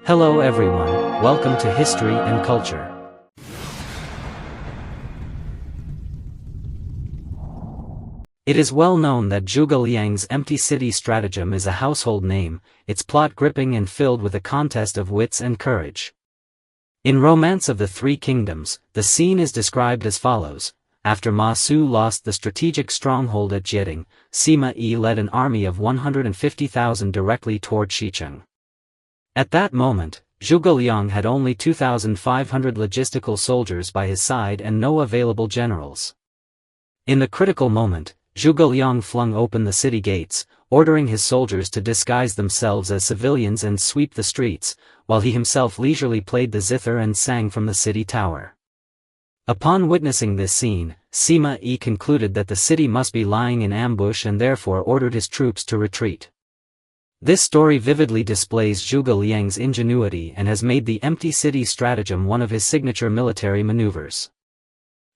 Hello everyone, welcome to History and Culture. It is well known that Zhuge Liang's empty city stratagem is a household name, its plot gripping and filled with a contest of wits and courage. In Romance of the Three Kingdoms, the scene is described as follows. After Ma Su lost the strategic stronghold at Jieding, Sima led an army of 150,000 directly toward Xicheng. At that moment, Zhuge Liang had only 2,500 logistical soldiers by his side and no available generals. In the critical moment, Zhuge Liang flung open the city gates, ordering his soldiers to disguise themselves as civilians and sweep the streets, while he himself leisurely played the zither and sang from the city tower. Upon witnessing this scene, Sima concluded that the city must be lying in ambush and therefore ordered his troops to retreat. This story vividly displays Zhuge Liang's ingenuity and has made the empty city stratagem one of his signature military maneuvers.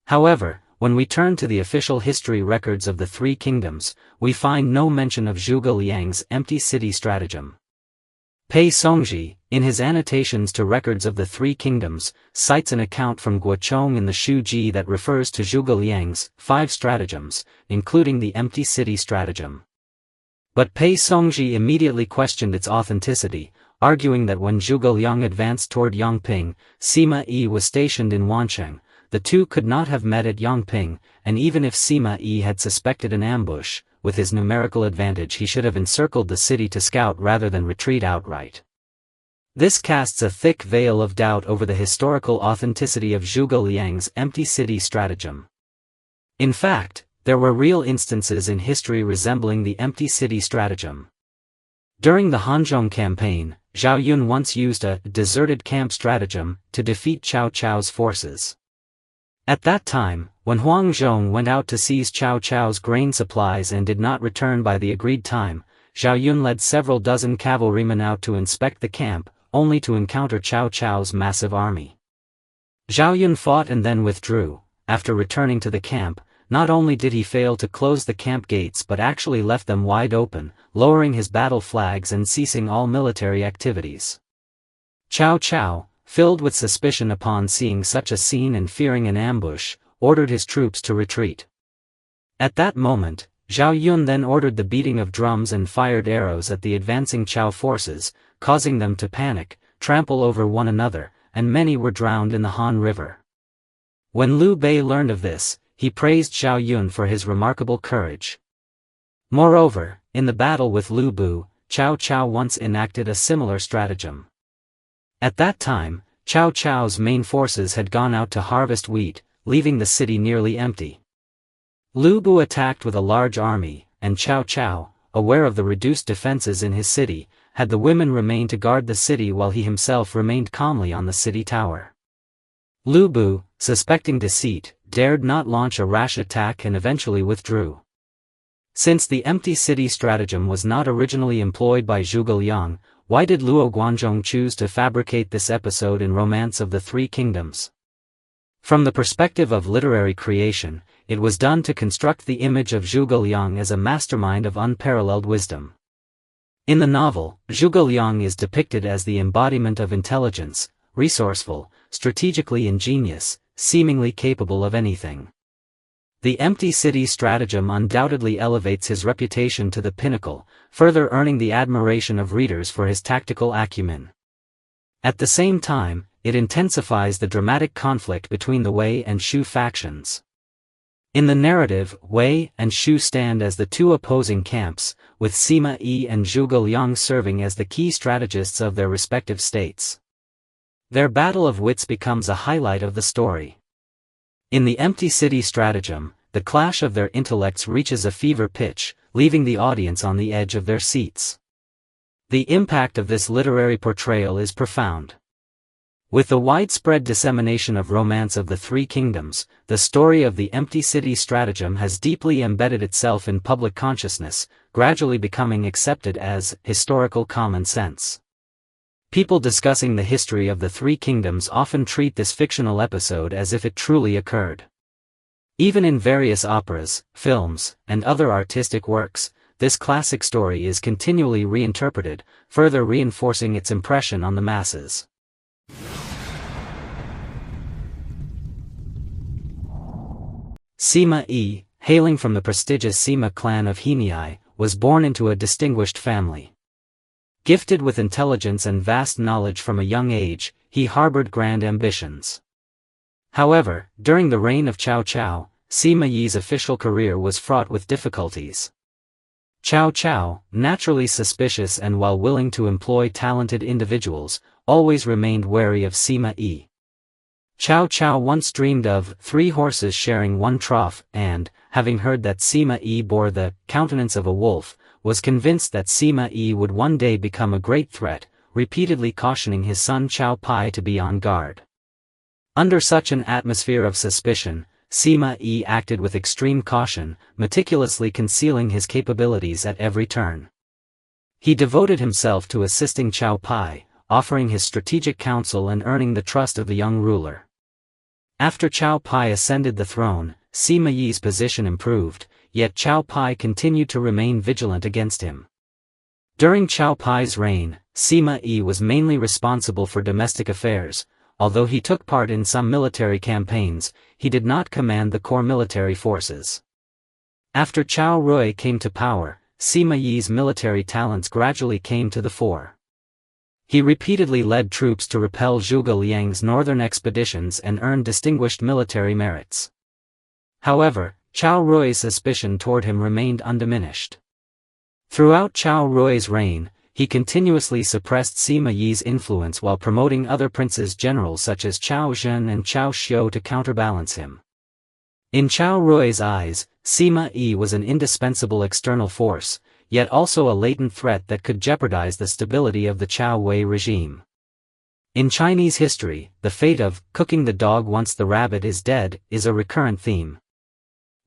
However, when we turn to the official history records of the Three Kingdoms, we find no mention of Zhuge Liang's empty city stratagem. Pei Songji, in his annotations to records of the Three Kingdoms, cites an account from Guochong in the Shu Ji that refers to Zhuge Liang's 5 stratagems, including the empty city stratagem. But Pei Songji immediately questioned its authenticity, arguing that when Zhuge Liang advanced toward Yangping, Sima was stationed in Wancheng. The two could not have met at Yangping, and even if Sima had suspected an ambush, with his numerical advantage he should have encircled the city to scout rather than retreat outright. This casts a thick veil of doubt over the historical authenticity of Zhuge Liang's empty city stratagem. In fact, there were real instances in history resembling the empty city stratagem. During the Hanzhong campaign, Zhao Yun once used a deserted camp stratagem to defeat Cao Cao's forces. At that time, when Huang Zhong went out to seize Cao Cao's grain supplies and did not return by the agreed time, Zhao Yun led several dozen cavalrymen out to inspect the camp, only to encounter Cao Cao's massive army. Zhao Yun fought and then withdrew. After returning to the camp, not only did he fail to close the camp gates but actually left them wide open, lowering his battle flags and ceasing all military activities. Cao Cao, filled with suspicion upon seeing such a scene and fearing an ambush, ordered his troops to retreat. At that moment, Zhao Yun then ordered the beating of drums and fired arrows at the advancing Cao forces, causing them to panic, trample over one another, and many were drowned in the Han River. When Liu Bei learned of this, he praised Zhao Yun for his remarkable courage. Moreover, in the battle with Lu Bu, Cao Cao once enacted a similar stratagem. At that time, Cao Cao's main forces had gone out to harvest wheat, leaving the city nearly empty. Lu Bu attacked with a large army, and Cao Cao, aware of the reduced defenses in his city, had the women remain to guard the city while he himself remained calmly on the city tower. Lu Bu, suspecting deceit, dared not launch a rash attack and eventually withdrew. Since the empty city stratagem was not originally employed by Zhuge Liang, why did Luo Guanzhong choose to fabricate this episode in Romance of the Three Kingdoms? From the perspective of literary creation, it was done to construct the image of Zhuge Liang as a mastermind of unparalleled wisdom. In the novel, Zhuge Liang is depicted as the embodiment of intelligence, resourceful, strategically ingenious, seemingly capable of anything. The empty city stratagem undoubtedly elevates his reputation to the pinnacle, further earning the admiration of readers for his tactical acumen. At the same time, it intensifies the dramatic conflict between the Wei and Shu factions. In the narrative, Wei and Shu stand as the two opposing camps, with Sima and Zhuge Liang serving as the key strategists of their respective states. Their battle of wits becomes a highlight of the story. In the empty city stratagem, the clash of their intellects reaches a fever pitch, leaving the audience on the edge of their seats. The impact of this literary portrayal is profound. With the widespread dissemination of Romance of the Three Kingdoms, the story of the empty city stratagem has deeply embedded itself in public consciousness, gradually becoming accepted as historical common sense. People discussing the history of the Three Kingdoms often treat this fictional episode as if it truly occurred. Even in various operas, films, and other artistic works, this classic story is continually reinterpreted, further reinforcing its impression on the masses. Sima Yi, hailing from the prestigious Sima clan of Henei, was born into a distinguished family. Gifted with intelligence and vast knowledge from a young age, he harbored grand ambitions. However, during the reign of Cao Cao, Sima Yi's official career was fraught with difficulties. Cao Cao, naturally suspicious and while willing to employ talented individuals, always remained wary of Sima Yi. Cao Cao once dreamed of 3 horses sharing one trough and, having heard that Sima Yi bore the countenance of a wolf, was convinced that Sima Yi would one day become a great threat, repeatedly cautioning his son Cao Pai to be on guard. Under such an atmosphere of suspicion, Sima Yi acted with extreme caution, meticulously concealing his capabilities at every turn. He devoted himself to assisting Cao Pai, offering his strategic counsel and earning the trust of the young ruler. After Cao Pai ascended the throne, Sima Yi's position improved, yet Cao Pai continued to remain vigilant against him. During Cao Pai's reign, Sima Yi was mainly responsible for domestic affairs. Although he took part in some military campaigns, he did not command the core military forces. After Cao Rui came to power, Sima Yi's military talents gradually came to the fore. He repeatedly led troops to repel Zhuge Liang's northern expeditions and earned distinguished military merits. However, Cao Rui's suspicion toward him remained undiminished. Throughout Cao Rui's reign, he continuously suppressed Sima Yi's influence while promoting other princes generals such as Cao Zhen and Cao Xiu to counterbalance him. In Cao Rui's eyes, Sima Yi was an indispensable external force, yet also a latent threat that could jeopardize the stability of the Cao Wei regime. In Chinese history, the fate of cooking the dog once the rabbit is dead is a recurrent theme.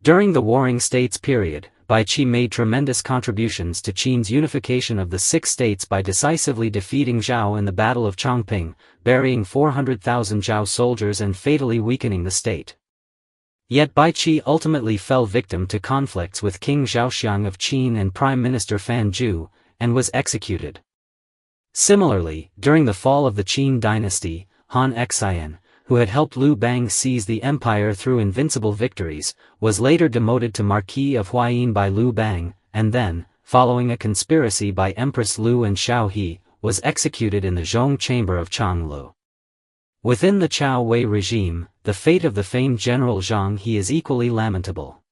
During the Warring States period, Bai Qi made tremendous contributions to Qin's unification of the 6 states by decisively defeating Zhao in the Battle of Chongping, burying 400,000 Zhao soldiers and fatally weakening the state. Yet Bai Qi ultimately fell victim to conflicts with King Zhaoxiang of Qin and Prime Minister Fan Zhu, and was executed. Similarly, during the fall of the Qin dynasty, Han Xian, who had helped Liu Bang seize the empire through invincible victories, was later demoted to Marquis of Huayin by Liu Bang, and then, following a conspiracy by Empress Liu and Xiao He, was executed in the Zhong chamber of Changlu. Within the Cao Wei regime, the fate of the famed General Zheng He is equally lamentable.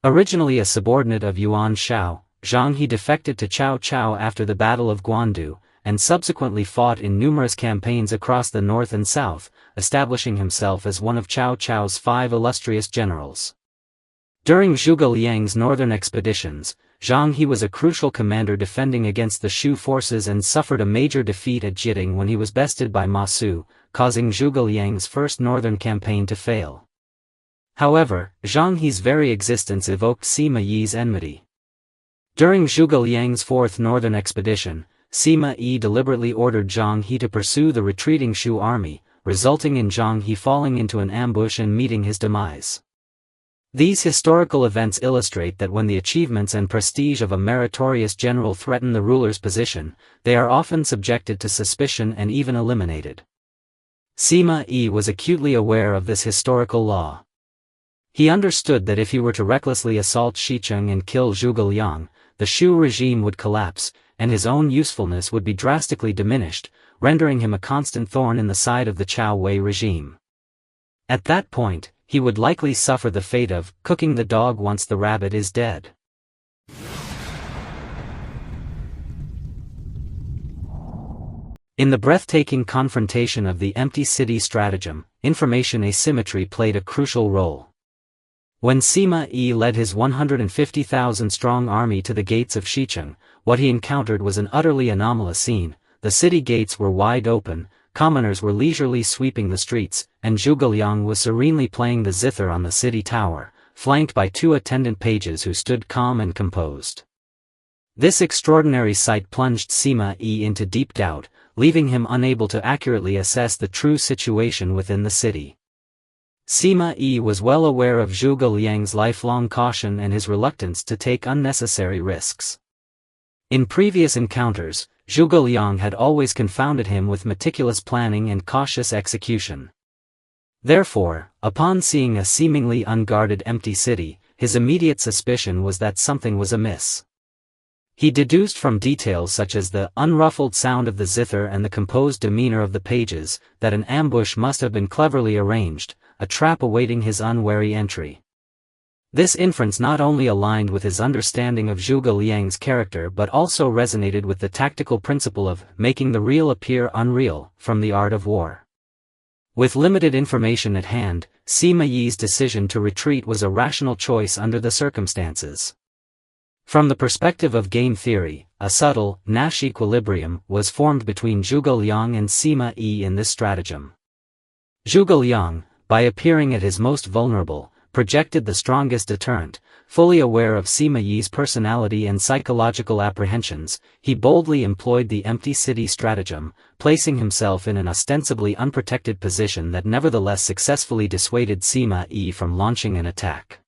Originally a subordinate of Yuan Shao, Zheng He defected to Cao Cao after the Battle of Guandu, and subsequently fought in numerous campaigns across the north and south, establishing himself as one of Cao Cao's 5 illustrious generals. During Zhuge Liang's northern expeditions, Zheng He was a crucial commander defending against the Shu forces and suffered a major defeat at Jiting when he was bested by Ma Su, causing Zhuge Liang's first northern campaign to fail. However, Zheng He's very existence evoked Sima Yi's enmity. During Zhuge Liang's 4th northern expedition, Sima Yi deliberately ordered Zheng He to pursue the retreating Shu army, resulting in Zheng He falling into an ambush and meeting his demise. These historical events illustrate that when the achievements and prestige of a meritorious general threaten the ruler's position, they are often subjected to suspicion and even eliminated. Sima Yi was acutely aware of this historical law. He understood that if he were to recklessly assault Xicheng and kill Zhuge Liang, the Shu regime would collapse, and his own usefulness would be drastically diminished, rendering him a constant thorn in the side of the Cao Wei regime. At that point, he would likely suffer the fate of cooking the dog once the rabbit is dead. In the breathtaking confrontation of the empty city stratagem, information asymmetry played a crucial role. When Sima Yi led his 150,000-strong army to the gates of Xicheng, what he encountered was an utterly anomalous scene. The city gates were wide open, commoners were leisurely sweeping the streets, and Zhuge Liang was serenely playing the zither on the city tower, flanked by 2 attendant pages who stood calm and composed. This extraordinary sight plunged Sima Yi into deep doubt, leaving him unable to accurately assess the true situation within the city. Sima was well aware of Zhuge Liang's lifelong caution and his reluctance to take unnecessary risks. In previous encounters, Zhuge Liang had always confounded him with meticulous planning and cautious execution. Therefore, upon seeing a seemingly unguarded empty city, his immediate suspicion was that something was amiss. He deduced from details such as the unruffled sound of the zither and the composed demeanor of the pages, that an ambush must have been cleverly arranged, a trap awaiting his unwary entry. This inference not only aligned with his understanding of Zhuge Liang's character but also resonated with the tactical principle of making the real appear unreal, from the art of war. With limited information at hand, Sima's decision to retreat was a rational choice under the circumstances. From the perspective of game theory, a subtle, Nash equilibrium was formed between Zhuge Liang and Sima in this stratagem. Zhuge Liang, by appearing at his most vulnerable, projected the strongest deterrent. Fully aware of Sima's personality and psychological apprehensions, he boldly employed the empty city stratagem, placing himself in an ostensibly unprotected position that nevertheless successfully dissuaded Sima from launching an attack.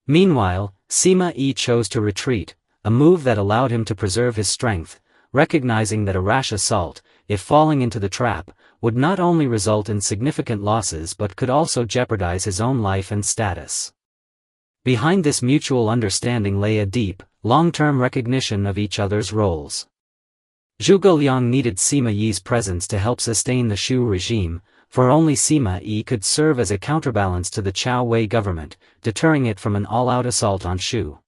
Meanwhile, Sima chose to retreat, a move that allowed him to preserve his strength, recognizing that a rash assault, if falling into the trap, would not only result in significant losses but could also jeopardize his own life and status. Behind this mutual understanding lay a deep, long-term recognition of each other's roles. Zhuge Liang needed Sima's presence to help sustain the Shu regime, for only Sima could serve as a counterbalance to the Chao Wei government, deterring it from an all-out assault on Shu.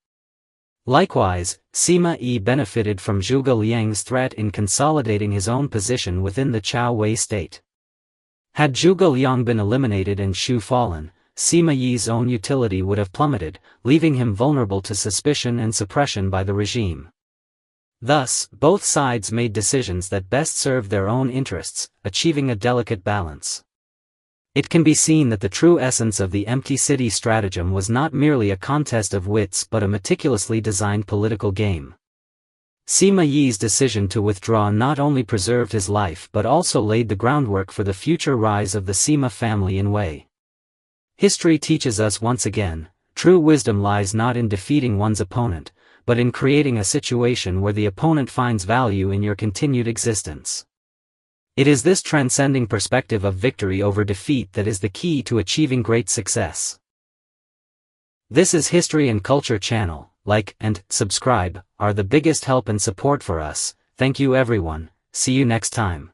Likewise, Sima benefited from Zhuge Liang's threat in consolidating his own position within the Chao Wei state. Had Zhuge Liang been eliminated and Shu fallen, Sima's own utility would have plummeted, leaving him vulnerable to suspicion and suppression by the regime. Thus, both sides made decisions that best served their own interests, achieving a delicate balance. It can be seen that the true essence of the empty city stratagem was not merely a contest of wits but a meticulously designed political game. Sima's decision to withdraw not only preserved his life but also laid the groundwork for the future rise of the Sima family in Wei. History teaches us once again, true wisdom lies not in defeating one's opponent, but in creating a situation where the opponent finds value in your continued existence. It is this transcending perspective of victory over defeat that is the key to achieving great success. This is History and Culture Channel. Like and subscribe are the biggest help and support for us. Thank you everyone. See you next time.